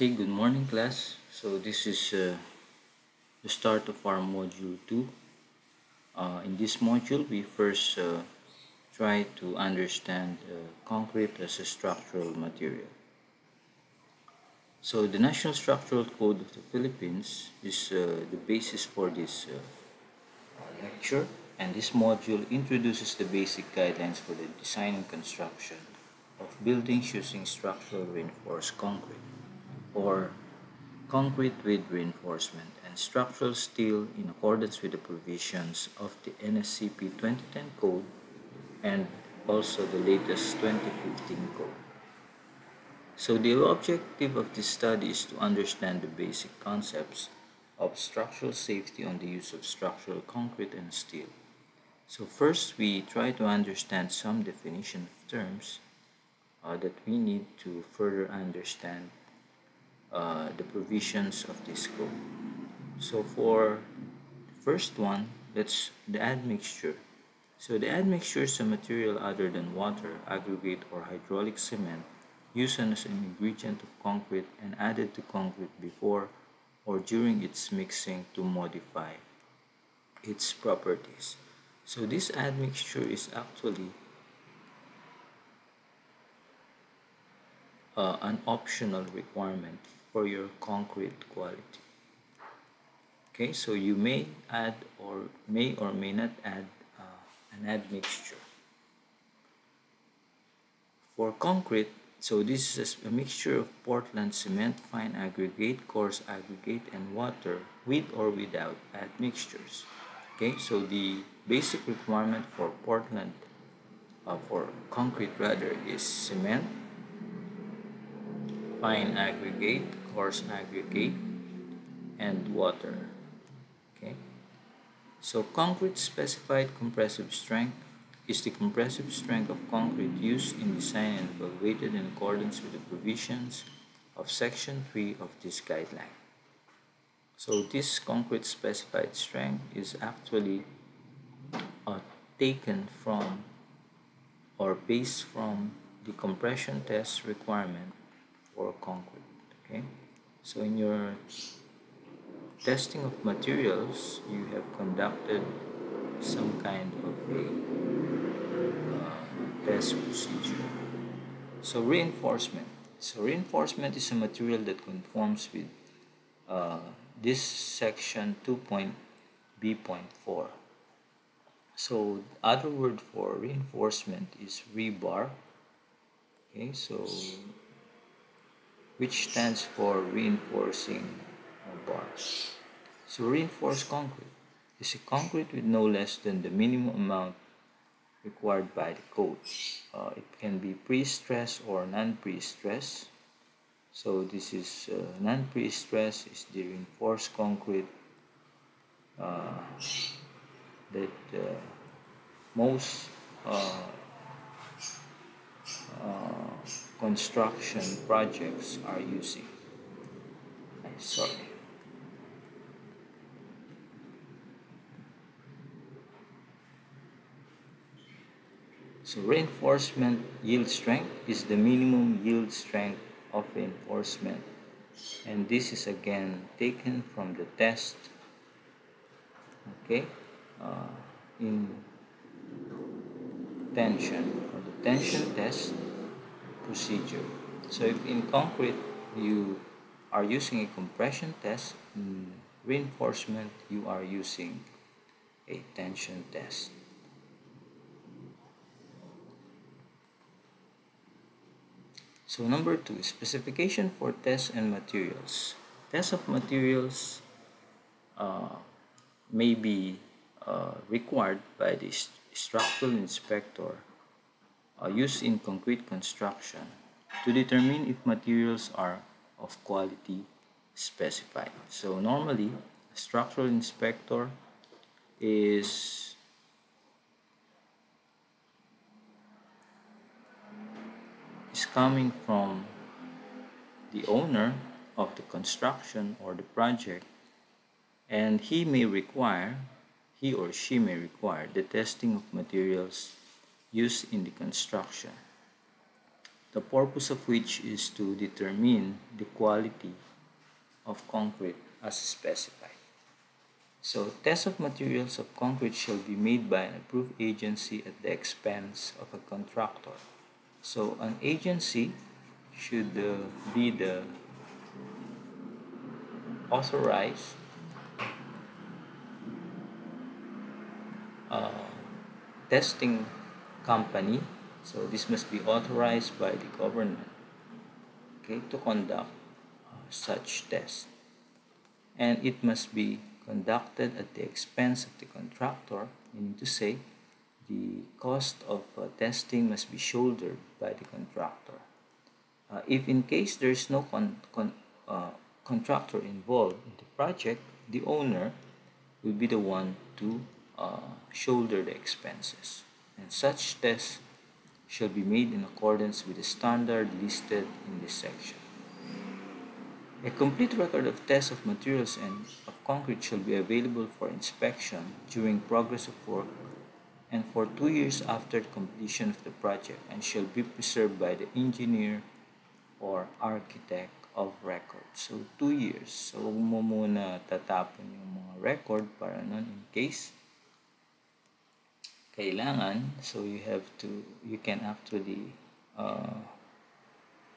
Okay, good morning class. So this is the start of our module 2. In this module, we first try to understand concrete as a structural material. So the National Structural Code of the Philippines is the basis for this lecture, and this module introduces the basic guidelines for the design and construction of buildings using structural reinforced concrete, or concrete with reinforcement, and structural steel in accordance with the provisions of the NSCP 2010 code and also the latest 2015 code. So the objective of this study is to understand the basic concepts of structural safety on the use of structural concrete and steel. So first we try to understand some definition of terms that we need to further understand the provisions of this code. So for the first one, that's the admixture. So the admixture is a material other than water, aggregate, or hydraulic cement used as an ingredient of concrete and added to concrete before or during its mixing to modify its properties. So this admixture is actually an optional requirement for your concrete quality. Okay, so you may add or may not add an admixture. For concrete, so this is a mixture of Portland cement, fine aggregate, coarse aggregate, and water with or without admixtures. Okay, so the basic requirement for Portland, for concrete rather, is cement, fine aggregate, coarse aggregate, and water. Okay, so concrete specified compressive strength is the compressive strength of concrete used in design and evaluated in accordance with the provisions of Section 3 of this guideline. So this concrete specified strength is actually taken from or based from the compression test requirement for concrete. Okay, so in your testing of materials, you have conducted some kind of a test procedure. So reinforcement. So reinforcement is a material that conforms with this section 2.b.4. So other word for reinforcement is rebar. Okay, so which stands for reinforcing bars. So reinforced concrete is a concrete with no less than the minimum amount required by the code. It can be pre-stress or non-pre-stress. So this is non-pre-stress is the reinforced concrete that most construction projects are using. Sorry. So reinforcement yield strength is the minimum yield strength of reinforcement, and this is again taken from the test, okay, in tension or the tension test procedure. So if in concrete you are using a compression test, in reinforcement you are using a tension test. So number 2, specification for tests and materials. Tests of materials may be required by the structural inspector used in concrete construction to determine if materials are of quality specified. So normally, a structural inspector is coming from the owner of the construction or the project, and he or she may require the testing of materials used in the construction. the purpose of which is to determine the quality of concrete as specified. So, test of materials of concrete shall be made by an approved agency at the expense of a contractor. So, an agency should be the authorized uh, testing company. So, this must be authorized by the government, okay, to conduct such test, and it must be conducted at the expense of the contractor, meaning to say the cost of testing must be shouldered by the contractor. If in case there is no contractor involved in the project, the owner will be the one to shoulder the expenses, and such tests shall be made in accordance with the standard listed in this section. A complete record of tests of materials and of concrete shall be available for inspection during progress of work and for 2 years after completion of the project, and shall be preserved by the engineer or architect of record. So, 2 years. So, huwag mo muna tatapon yung mga record para nun in case kailangan. So, you can actually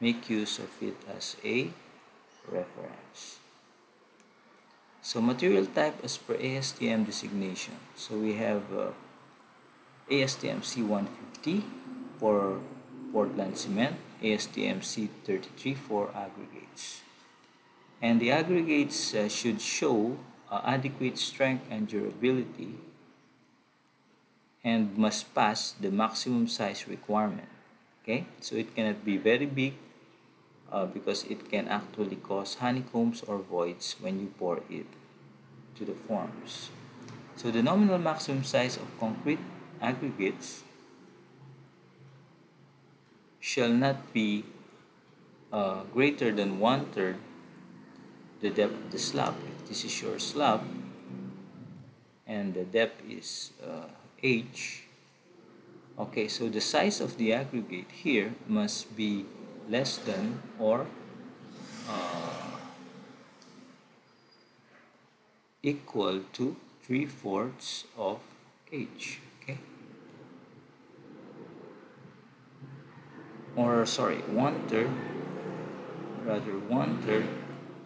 make use of it as a reference. So, material type as per ASTM designation. So, we have ASTM C150 for Portland cement, ASTM C33 for aggregates. And the aggregates should show adequate strength and durability and must pass the maximum size requirement. Okay, so it cannot be very big because it can actually cause honeycombs or voids when you pour it to the forms. So the nominal maximum size of concrete aggregates shall not be greater than 1/3 the depth of the slab. If this is your slab and the depth is h, okay, so the size of the aggregate here must be less than or equal to 3/4 of h, okay, or sorry, 1/3, rather 1/3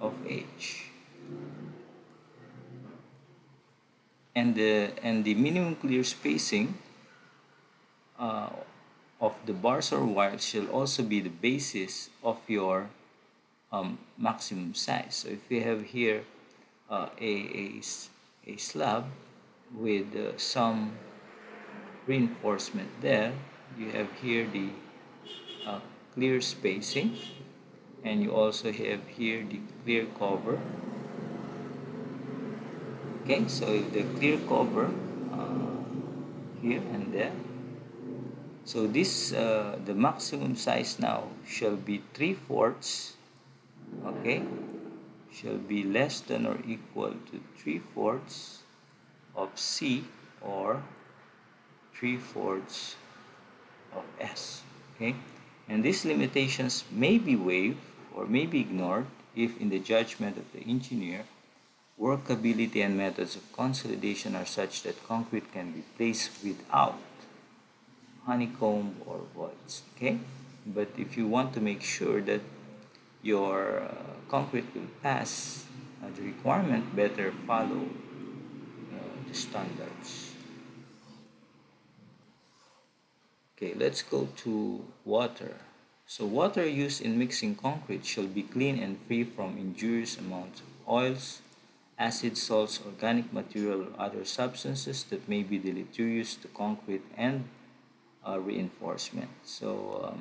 of h. And the minimum clear spacing of the bars or wires shall also be the basis of your maximum size. So if we have here a slab with some reinforcement there, you have here the clear spacing, and you also have here the clear cover. Okay, so if the clear cover here and there, so this the maximum size now shall be 3/4, okay, shall be less than or equal to 3/4 of C or 3/4 of S, okay, and these limitations may be waived or may be ignored if in the judgment of the engineer workability and methods of consolidation are such that concrete can be placed without honeycomb or voids, okay, but if you want to make sure that your concrete will pass the requirement, better follow the standards. Okay, let's go to water. So water used in mixing concrete shall be clean and free from injurious amounts of oils, acids, salts, organic material, or other substances that may be deleterious to concrete and reinforcement. So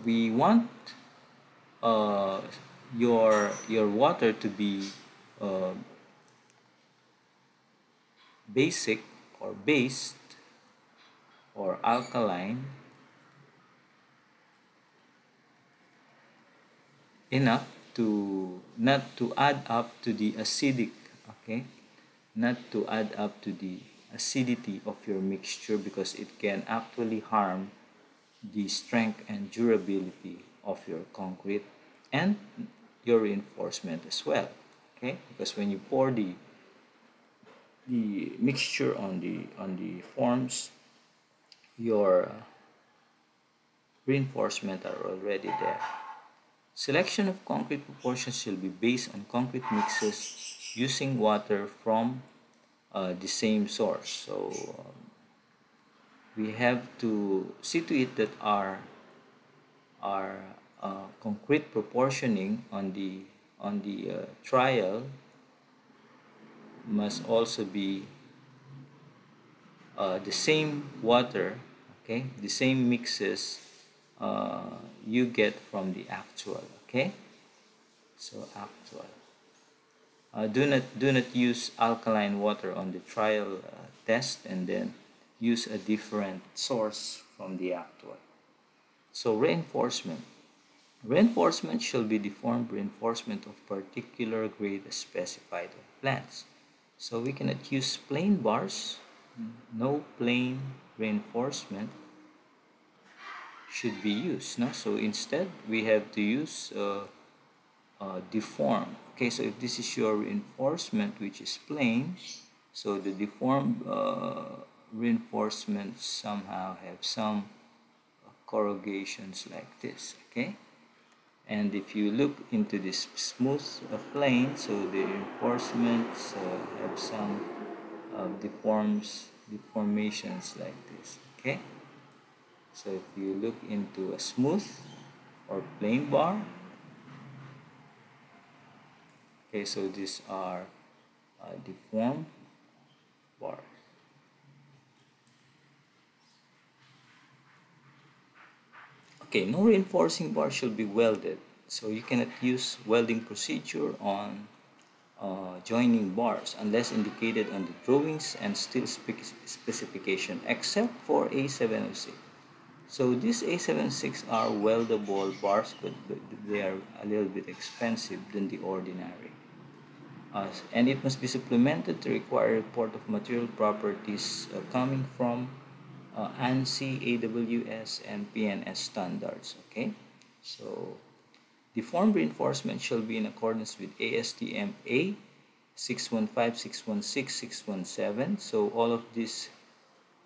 we want your water to be basic or based or alkaline enough to not to add up to the acidic, okay, not to add up to the acidity of your mixture, because it can actually harm the strength and durability of your concrete and your reinforcement as well. Okay, because when you pour the mixture on the forms, your reinforcement are already there. Selection of concrete proportions shall be based on concrete mixes using water from the same source. So we have to see to it that our concrete proportioning on the trial must also be the same water, okay, the same mixes you get from the actual. Okay, so actual. Do not use alkaline water on the trial test and then use a different source from the actual. So reinforcement. Reinforcement shall be deformed reinforcement of particular grade as specified on plans. So we cannot use plain bars. No plain reinforcement should be used. No? So instead, we have to use deformed. Okay, so if this is your reinforcement, which is plain, so the deformed reinforcements somehow have some corrugations like this. Okay, and if you look into this smooth plane, so the reinforcements have some deformations like this. Okay, so if you look into a smooth or plain bar, okay, so these are deformed bars. Okay, no reinforcing bar should be welded. So you cannot use welding procedure on joining bars unless indicated on the drawings and steel specification, except for A706. So these A76 are weldable bars, but they are a little bit expensive than the ordinary. And it must be supplemented to require report of material properties coming from ANSI, AWS, and PNS standards. Okay, so the form reinforcement shall be in accordance with ASTM A 615, 616, 617. So all of these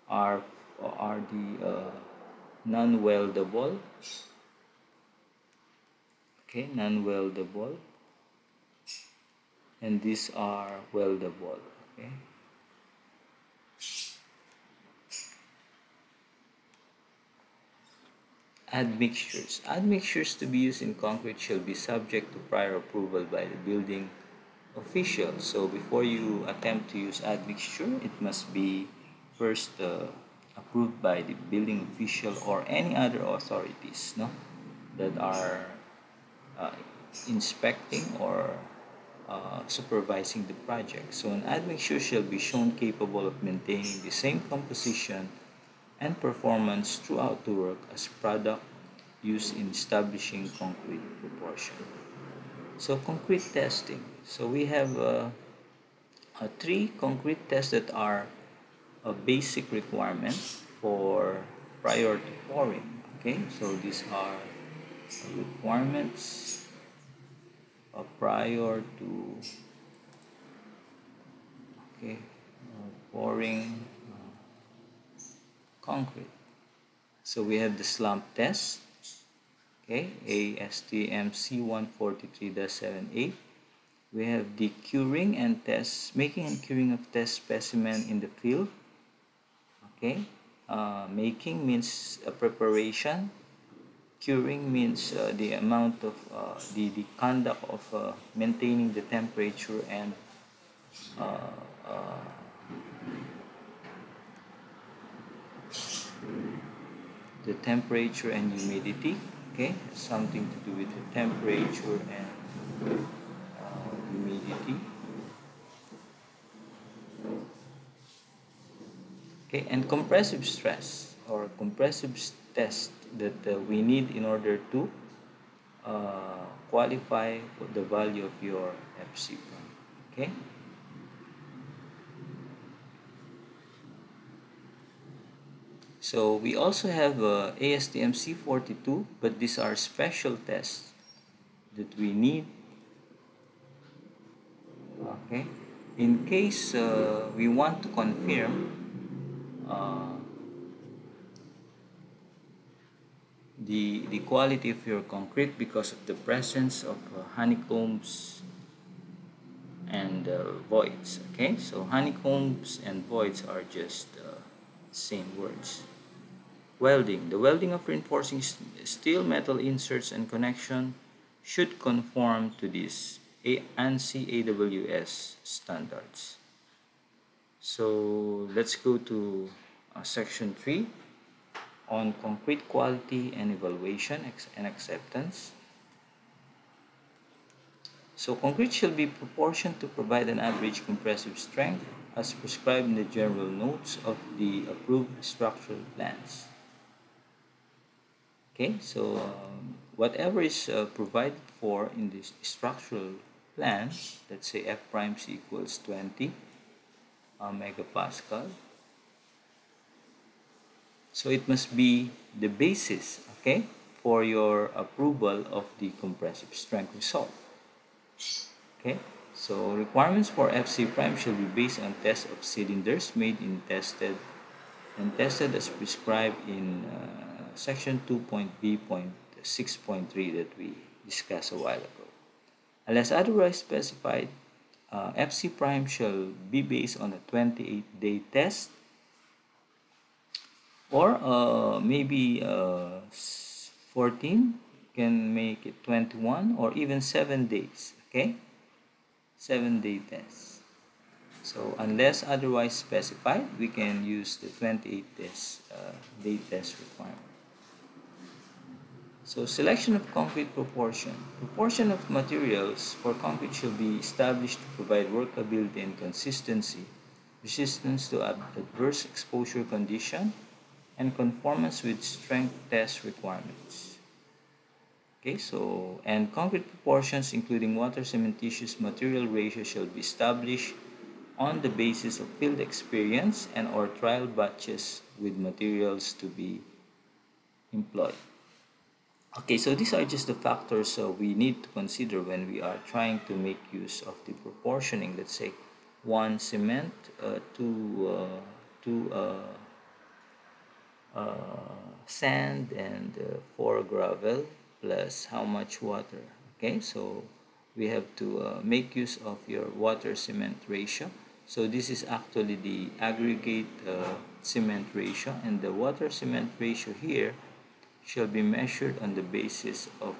are the non-weldable. Okay, non-weldable, and these are weldable. Okay. Admixtures. Admixtures to be used in concrete shall be subject to prior approval by the building official. So before you attempt to use admixture, it must be first approved by the building official or any other authorities, no, that are uh, inspecting or supervising the project. So an admixture shall be shown capable of maintaining the same composition and performance throughout the work as product used in establishing concrete proportion. So concrete testing. So we have three concrete tests that are a basic requirement for prior to pouring. Okay, so these are requirements prior to pouring concrete. So we have the slump test, okay, ASTM C143-78. We have the curing and test, making and curing of test specimen in the field. Okay, making means preparation. Curing means the amount of the conduct of maintaining the temperature and uh, uh, the temperature and humidity. Okay, something to do with the temperature and humidity. Okay, and compressive stress or compressive test that we need in order to qualify the value of your FC. Okay. So we also have ASTM C42, but these are special tests that we need, okay, in case we want to confirm uh, the quality of your concrete because of the presence of honeycombs and voids. Okay, so honeycombs and voids are just same words. Welding. The welding of reinforcing steel, metal inserts, and connection should conform to these ANSI AWS standards. So let's go to section 3 on concrete quality and evaluation and acceptance. So concrete shall be proportioned to provide an average compressive strength as prescribed in the general notes of the approved structural plans. Okay, so whatever is provided for in this structural plan, let's say F primes equals 20 megapascal. So it must be the basis, okay, for your approval of the compressive strength result. Okay, so requirements for FC prime shall be based on test of cylinders made in tested and tested as prescribed in section 2.b.6.3 that we discussed a while ago. Unless otherwise specified, FC prime shall be based on a 28-day test or maybe 14 can make it 21 or even 7 days, okay, 7-day test. So unless otherwise specified, we can use the 28 day test requirement. So selection of concrete proportion. Proportion of materials for concrete shall be established to provide workability and consistency, resistance to adverse exposure condition, and conformance with strength test requirements. Okay, so and concrete proportions including water cementitious material ratio shall be established on the basis of field experience and or trial batches with materials to be employed. Okay, so these are just the factors we need to consider when we are trying to make use of the proportioning. Let's say 1 cement sand and 4 gravel plus how much water. Okay, so we have to make use of your water cement ratio. So this is actually the aggregate cement ratio, and the water cement ratio here shall be measured on the basis of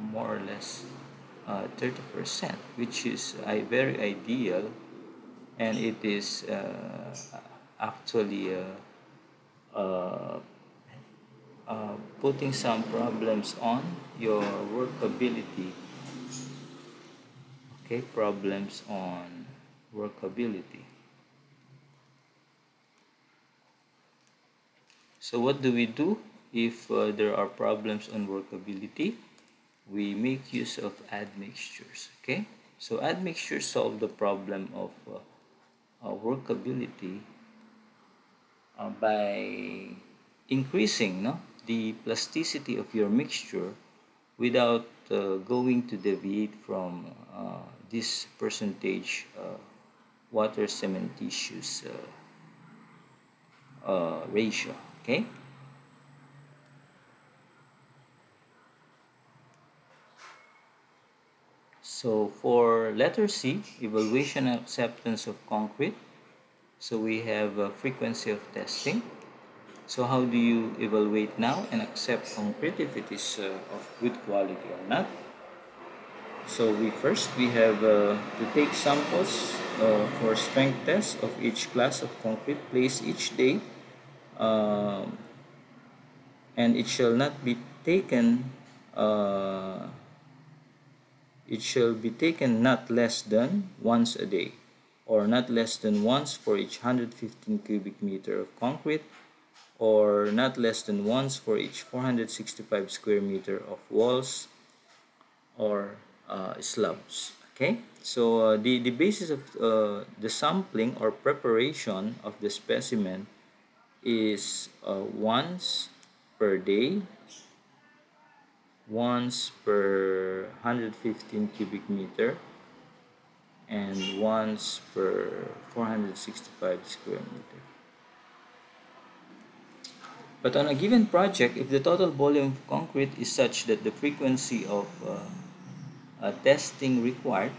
more or less 30%, which is very ideal, and it is actually uh, putting some problems on your workability. Okay, problems on workability. So what do we do if there are problems on workability? We make use of admixtures. Okay, so admixtures solve the problem of workability by increasing the plasticity of your mixture without going to deviate from this percentage water cementitious ratio. Okay, so for letter C, evaluation and acceptance of concrete. So we have a frequency of testing. So how do you evaluate now and accept concrete if it is of good quality or not? So we have to take samples for strength tests of each class of concrete placed each day, um, and it shall not be taken. It shall be taken not less than once a day, or not less than once for each 115 cubic meter of concrete, or not less than once for each 465 square meter of walls or slabs. Okay, so the basis of the sampling or preparation of the specimen is once per day, once per 115 cubic meter, and once per 465 square meter. But on a given project, if the total volume of concrete is such that the frequency of testing required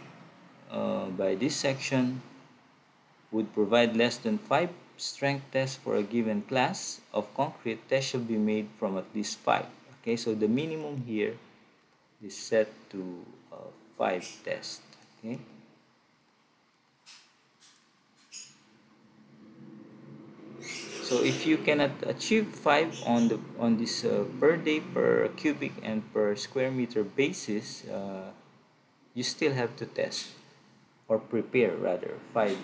by this section would provide less than 5 strength tests for a given class of concrete, tests should be made from at least 5. Okay, so the minimum here is set to 5 tests. Okay. So if you cannot achieve 5 on this per day, per cubic, and per square meter basis, you still have to test or prepare rather 5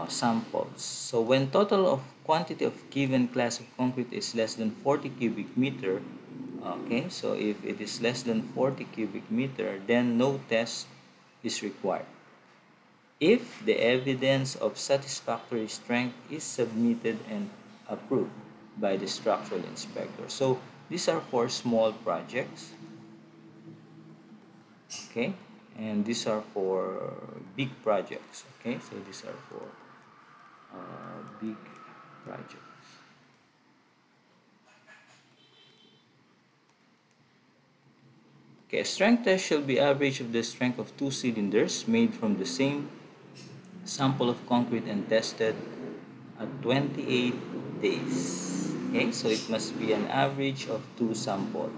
samples. So when total of quantity of given class of concrete is less than 40 cubic meter, okay, so if it is less than 40 cubic meter, then no test is required. If the evidence of satisfactory strength is submitted and approved by the structural inspector. So these are for small projects, okay, and these are for big projects, okay, so these are for big projects. Okay, a strength test shall be average of the strength of two cylinders made from the same sample of concrete and tested at 28 days. Okay, so it must be an average of two samples.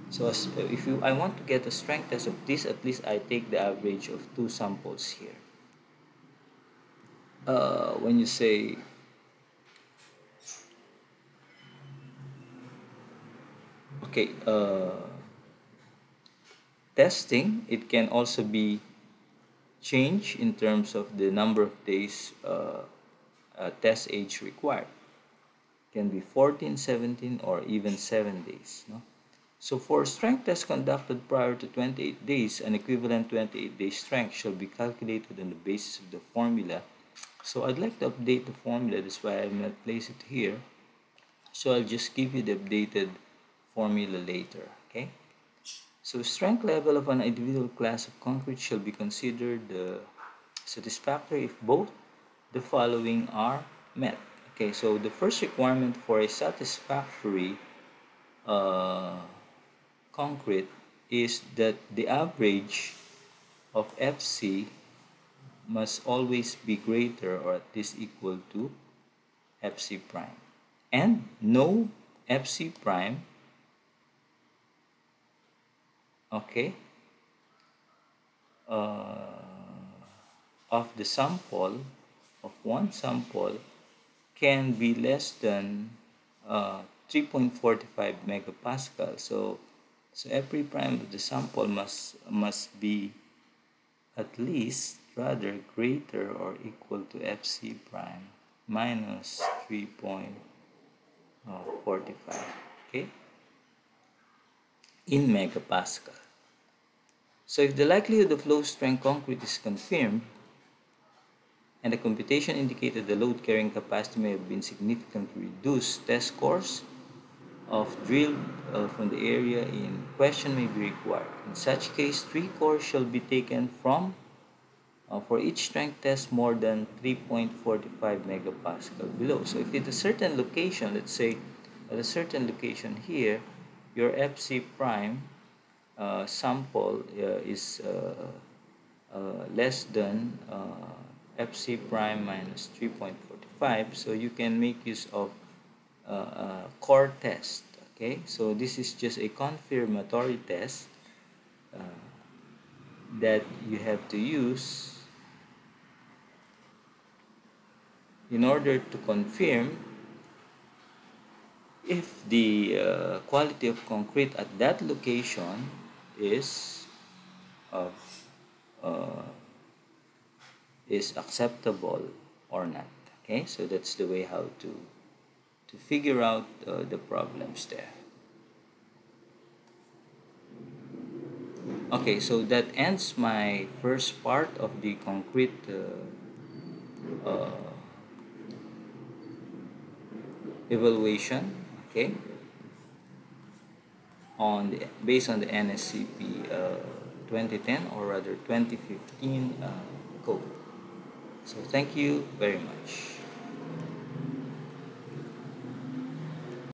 So if I want to get a strength test of this, at least I take the average of two samples here. When you say okay, testing, it can also be changed in terms of the number of days test age required. Can be 14, 17, or even 7 days. No? So for strength tests conducted prior to 28 days, an equivalent 28-day strength shall be calculated on the basis of the formula. So I'd like to update the formula, that's why I will not place it here. So I'll just give you the updated formula later, okay? So strength level of an individual class of concrete shall be considered satisfactory if both the following are met. Okay, so the first requirement for a satisfactory concrete is that the average of FC must always be greater or at least equal to FC prime. And no FC prime, okay, of the sample, of one sample, can be less than 3.45 megapascal. So every prime of the sample must be at least rather greater or equal to FC prime minus 3.45, okay, in megapascal. So if the likelihood of low strength concrete is confirmed and the computation indicated the load carrying capacity may have been significantly reduced, test scores of drilled from the area in question may be required. In such case, 3 cores shall be taken from for each strength test more than 3.45 megapascal below. So if at a certain location, let's say at a certain location here, your FC prime sample is less than FC prime minus 3.45, so you can make use of core test. Okay, so this is just a confirmatory test that you have to use in order to confirm if the quality of concrete at that location is uh, is acceptable or not. Okay, so that's the way how to figure out the problems there. Okay, so that ends my first part of the concrete evaluation, okay, on the based on the NSCP 2010, or rather 2015 code. So thank you very much.